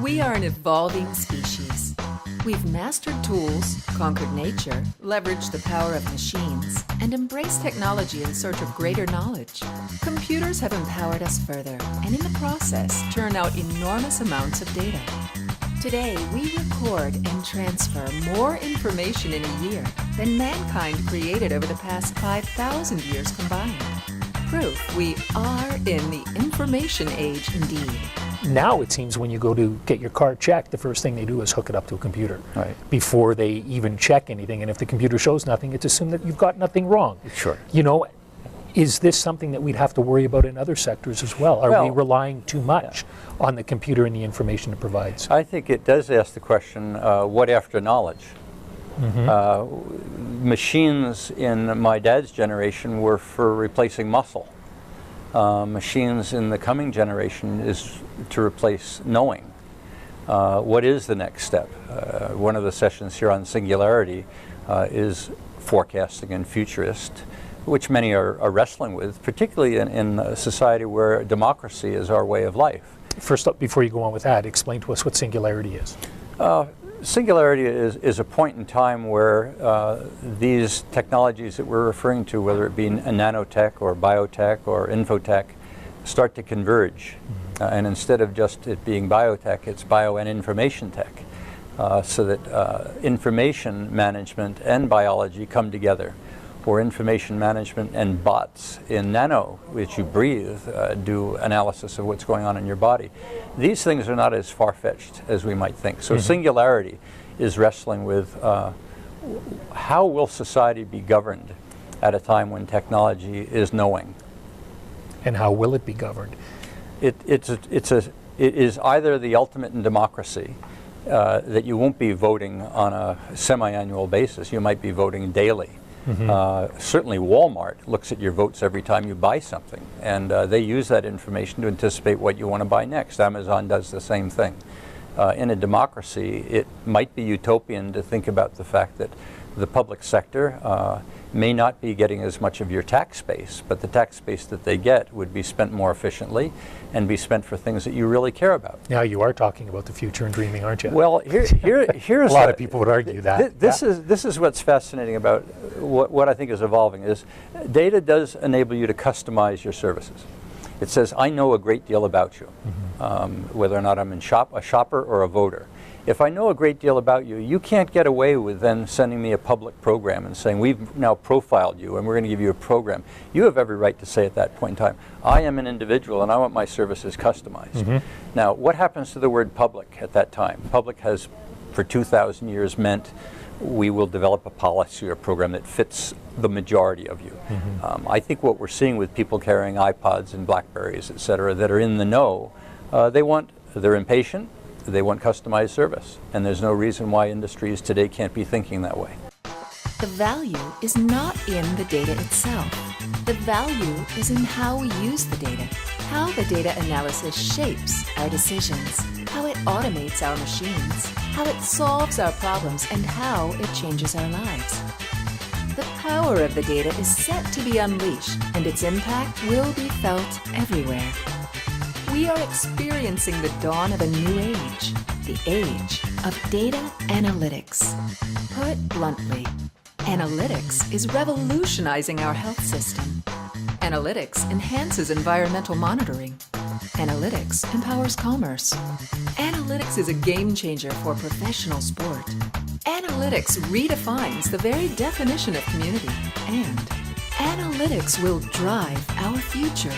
We are an evolving species. We've mastered tools, conquered nature, leveraged the power of machines, and embraced technology in search of greater knowledge. Computers have empowered us further, and in the process, turn out enormous amounts of data. Today, we record and transfer more information in a year than mankind created over the past 5,000 years combined. Proof we are in the information age indeed. Now it seems when you go to get your car checked, the first thing they do is hook it up to a computer before they even check anything. And if the computer shows nothing, it's assumed that you've got nothing wrong. Sure. You know, is this something that we'd have to worry about in other sectors as well? Are we relying too much on the computer and the information it provides? I think it does ask the question, what after knowledge? Machines in my dad's generation were for replacing muscle. Machines in the coming generation is to replace knowing. What is the next step? One of the sessions here on singularity is forecasting and futurist, which many are wrestling with, particularly in a society where democracy is our way of life. First up, before you go on with that, explain to us what singularity is. Singularity is a point in time where these technologies that we're referring to, whether it be nanotech or biotech or infotech, start to converge. And instead of just it being biotech, it's bio and information tech, so that information management and biology come together, or information management and bots in nano, which you breathe, do analysis of what's going on in your body. These things are not as far-fetched as we might think. So singularity is wrestling with how will society be governed at a time when technology is knowing. And how will it be governed? It is either the ultimate in democracy, that you won't be voting on a semi-annual basis, you might be voting daily. Certainly Walmart looks at your votes every time you buy something, and they use that information to anticipate what you want to buy next. Amazon does the same thing. In a democracy, it might be utopian to think about the fact that the public sector may not be getting as much of your tax base, but the tax base that they get would be spent more efficiently and be spent for things that you really care about. Now you are talking about the future and dreaming, aren't you? Well, here's a lot of people would argue that. This is what's fascinating about what I think is evolving is data does enable you to customize your services. It says, I know a great deal about you, whether or not I'm a shopper or a voter. If I know a great deal about you, you can't get away with then sending me a public program and saying, we've now profiled you and we're going to give you a program. You have every right to say at that point in time, I am an individual and I want my services customized. Now, what happens to the word public at that time? Public has, for 2,000 years, meant we will develop a policy or program that fits the majority of you. I think what we're seeing with people carrying iPods and Blackberries, et cetera, that are in the know, they're impatient, they want customized service, and there's no reason why industries today can't be thinking that way. The value is not in the data itself. The value is in how we use the data, how the data analysis shapes our decisions, how it automates our machines, how it solves our problems, and how it changes our lives. The power of the data is set to be unleashed, and its impact will be felt everywhere. We are experiencing the dawn of a new age, the age of data analytics. Put bluntly, analytics is revolutionizing our health system. Analytics enhances environmental monitoring. Analytics empowers commerce. Analytics is a game changer for professional sport. Analytics redefines the very definition of community, and analytics will drive our future.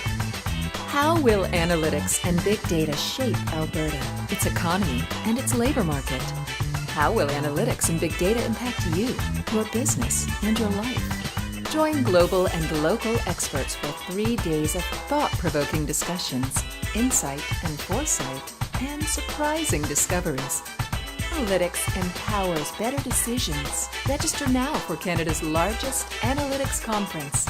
How will analytics and big data shape Alberta, its economy, and its labor market? How will analytics and big data impact you, your business, and your life? Join global and local experts for 3 days of thought-provoking discussions, insight and foresight, and surprising discoveries. Analytics empowers better decisions. Register now for Canada's largest analytics conference.